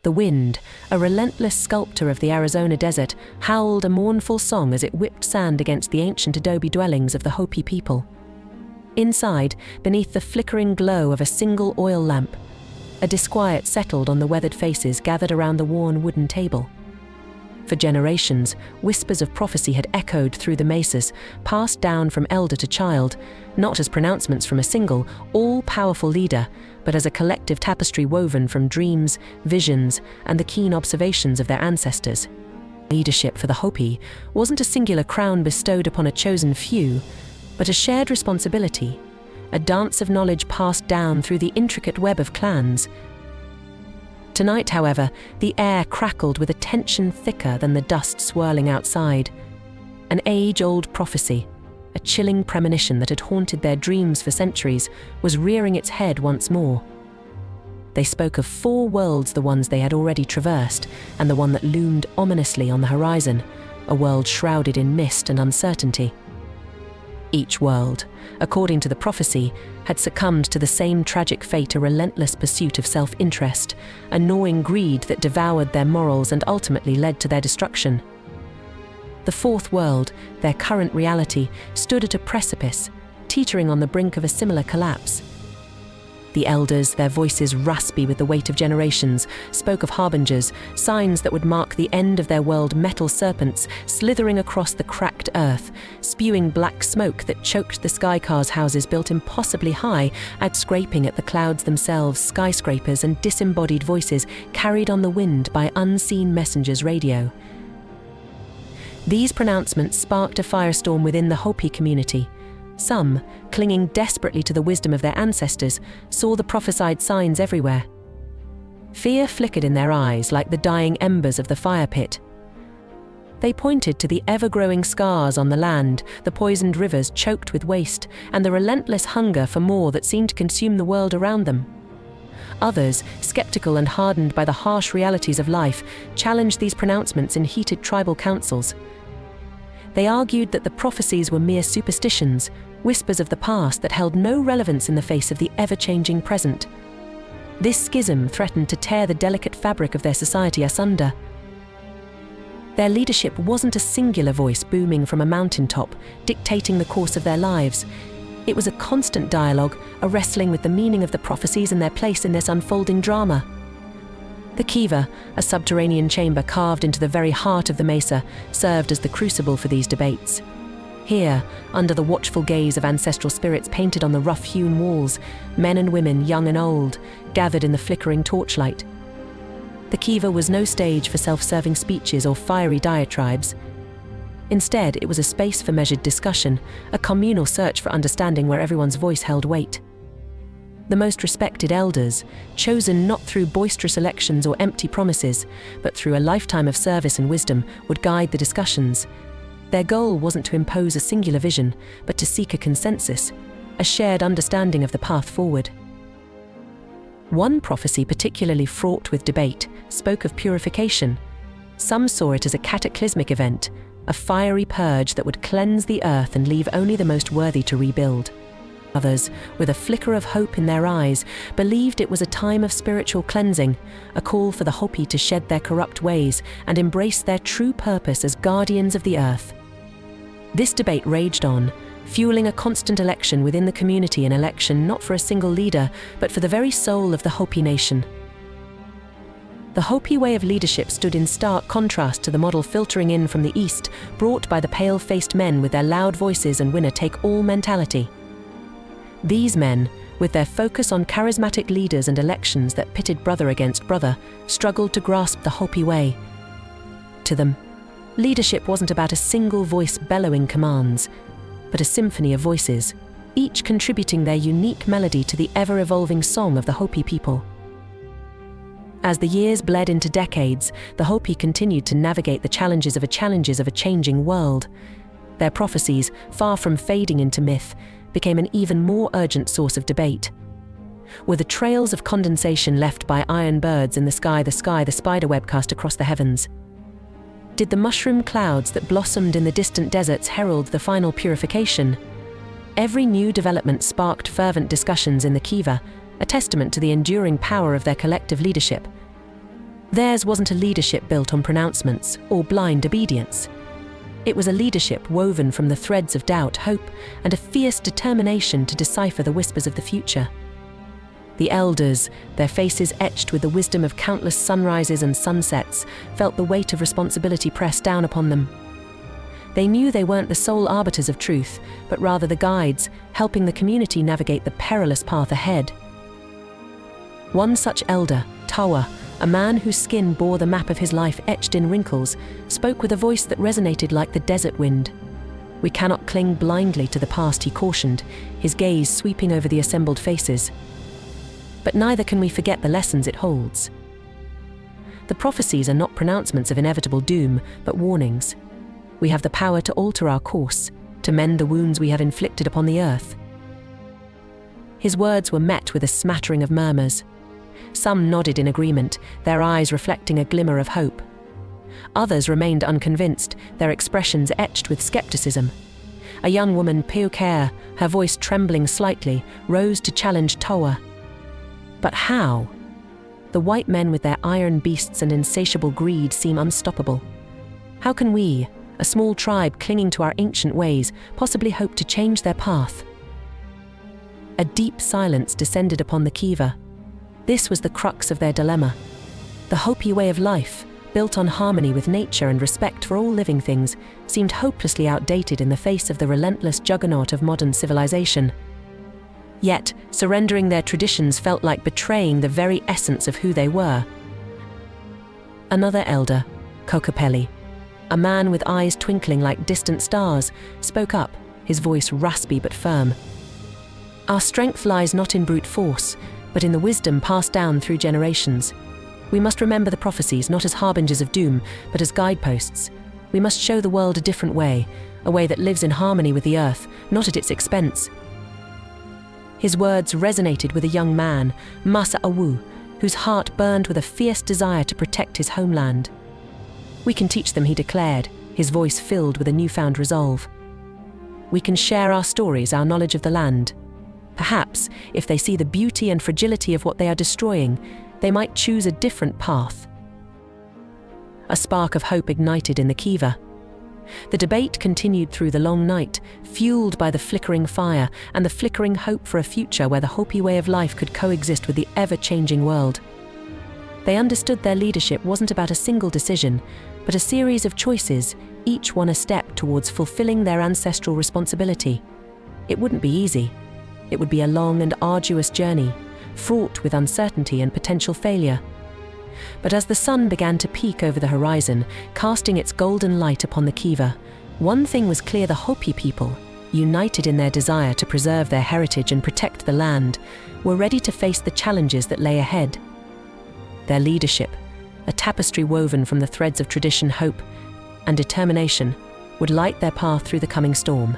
The wind, a relentless sculptor of the Arizona desert, howled a mournful song as it whipped sand against the ancient adobe dwellings of the Hopi people. Inside, beneath the flickering glow of a single oil lamp, a disquiet settled on the weathered faces gathered around the worn wooden table. For generations, whispers of prophecy had echoed through the mesas, passed down from elder to child, not as pronouncements from a single, all-powerful leader, but as a collective tapestry woven from dreams, visions, and the keen observations of their ancestors. Leadership for the Hopi wasn't a singular crown bestowed upon a chosen few, but a shared responsibility, a dance of knowledge passed down through the intricate web of clans. Tonight, however, the air crackled with a tension thicker than the dust swirling outside. An age-old prophecy, a chilling premonition that had haunted their dreams for centuries, was rearing its head once more. They spoke of 4 worlds, the ones they had already traversed, and the one that loomed ominously on the horizon, a world shrouded in mist and uncertainty. Each world, according to the prophecy, had succumbed to the same tragic fate, a relentless pursuit of self-interest, a gnawing greed that devoured their morals and ultimately led to their destruction. The 4th world, their current reality, stood at a precipice, teetering on the brink of a similar collapse. The elders, their voices raspy with the weight of generations, spoke of harbingers, signs that would mark the end of their world, metal serpents slithering across the cracked earth, spewing black smoke that choked the sky-cars houses built impossibly high, scraping at the clouds themselves, skyscrapers and disembodied voices carried on the wind by unseen messengers radio. These pronouncements sparked a firestorm within the Hopi community. Some, clinging desperately to the wisdom of their ancestors, saw the prophesied signs everywhere. Fear flickered in their eyes like the dying embers of the fire pit. They pointed to the ever-growing scars on the land, the poisoned rivers choked with waste, and the relentless hunger for more that seemed to consume the world around them. Others, skeptical and hardened by the harsh realities of life, challenged these pronouncements in heated tribal councils. They argued that the prophecies were mere superstitions, whispers of the past that held no relevance in the face of the ever-changing present. This schism threatened to tear the delicate fabric of their society asunder. Their leadership wasn't a singular voice booming from a mountaintop, dictating the course of their lives. It was a constant dialogue, a wrestling with the meaning of the prophecies and their place in this unfolding drama. The Kiva, a subterranean chamber carved into the very heart of the mesa, served as the crucible for these debates. Here, under the watchful gaze of ancestral spirits painted on the rough-hewn walls, men and women, young and old, gathered in the flickering torchlight. The Kiva was no stage for self-serving speeches or fiery diatribes. Instead, it was a space for measured discussion, a communal search for understanding where everyone's voice held weight. The most respected elders, chosen not through boisterous elections or empty promises, but through a lifetime of service and wisdom, would guide the discussions. Their goal wasn't to impose a singular vision, but to seek a consensus, a shared understanding of the path forward. One prophecy, particularly fraught with debate, spoke of purification. Some saw it as a cataclysmic event, a fiery purge that would cleanse the earth and leave only the most worthy to rebuild. Others, with a flicker of hope in their eyes, believed it was a time of spiritual cleansing, a call for the Hopi to shed their corrupt ways and embrace their true purpose as guardians of the earth. This debate raged on, fueling a constant election within the community, an election not for a single leader, but for the very soul of the Hopi nation. The Hopi way of leadership stood in stark contrast to the model filtering in from the east, brought by the pale-faced men with their loud voices and winner-take-all mentality. These men, with their focus on charismatic leaders and elections that pitted brother against brother, struggled to grasp the Hopi way. To them, leadership wasn't about a single voice bellowing commands, but a symphony of voices, each contributing their unique melody to the ever-evolving song of the Hopi people. As the years bled into decades, the Hopi continued to navigate the challenges of a changing world. Their prophecies, far from fading into myth, became an even more urgent source of debate. Were the trails of condensation left by iron birds in the sky the spiderweb cast across the heavens? Did the mushroom clouds that blossomed in the distant deserts herald the final purification? Every new development sparked fervent discussions in the Kiva, a testament to the enduring power of their collective leadership. Theirs wasn't a leadership built on pronouncements or blind obedience. It was a leadership woven from the threads of doubt, hope, and a fierce determination to decipher the whispers of the future. The elders, their faces etched with the wisdom of countless sunrises and sunsets, felt the weight of responsibility pressed down upon them. They knew they weren't the sole arbiters of truth, but rather the guides, helping the community navigate the perilous path ahead. One such elder, Tawa, a man whose skin bore the map of his life etched in wrinkles, spoke with a voice that resonated like the desert wind. "We cannot cling blindly to the past," he cautioned, his gaze sweeping over the assembled faces. "But neither can we forget the lessons it holds." The prophecies are not pronouncements of inevitable doom, but warnings. We have the power to alter our course, to mend the wounds we have inflicted upon the earth. His words were met with a smattering of murmurs. Some nodded in agreement, their eyes reflecting a glimmer of hope. Others remained unconvinced, their expressions etched with skepticism. A young woman, Peuker, her voice trembling slightly, rose to challenge Tawa. But how? The white men with their iron beasts and insatiable greed seem unstoppable. How can we, a small tribe clinging to our ancient ways, possibly hope to change their path? A deep silence descended upon the Kiva. This was the crux of their dilemma. The Hopi way of life, built on harmony with nature and respect for all living things, seemed hopelessly outdated in the face of the relentless juggernaut of modern civilization. Yet, surrendering their traditions felt like betraying the very essence of who they were. Another elder, Kokopelli, a man with eyes twinkling like distant stars, spoke up, his voice raspy but firm. "Our strength lies not in brute force, but in the wisdom passed down through generations. We must remember the prophecies not as harbingers of doom, but as guideposts. We must show the world a different way, a way that lives in harmony with the earth, not at its expense." His words resonated with a young man, Masa Awu, whose heart burned with a fierce desire to protect his homeland. "We can teach them," he declared, his voice filled with a newfound resolve. "We can share our stories, our knowledge of the land. Perhaps, if they see the beauty and fragility of what they are destroying, they might choose a different path." A spark of hope ignited in the Kiva. The debate continued through the long night, fueled by the flickering fire and the flickering hope for a future where the Hopi way of life could coexist with the ever-changing world. They understood their leadership wasn't about a single decision, but a series of choices, each one a step towards fulfilling their ancestral responsibility. It wouldn't be easy. It would be a long and arduous journey, fraught with uncertainty and potential failure. But as the sun began to peak over the horizon, casting its golden light upon the Kiva, one thing was clear: the Hopi people, united in their desire to preserve their heritage and protect the land, were ready to face the challenges that lay ahead. Their leadership, a tapestry woven from the threads of tradition, hope, and determination, would light their path through the coming storm.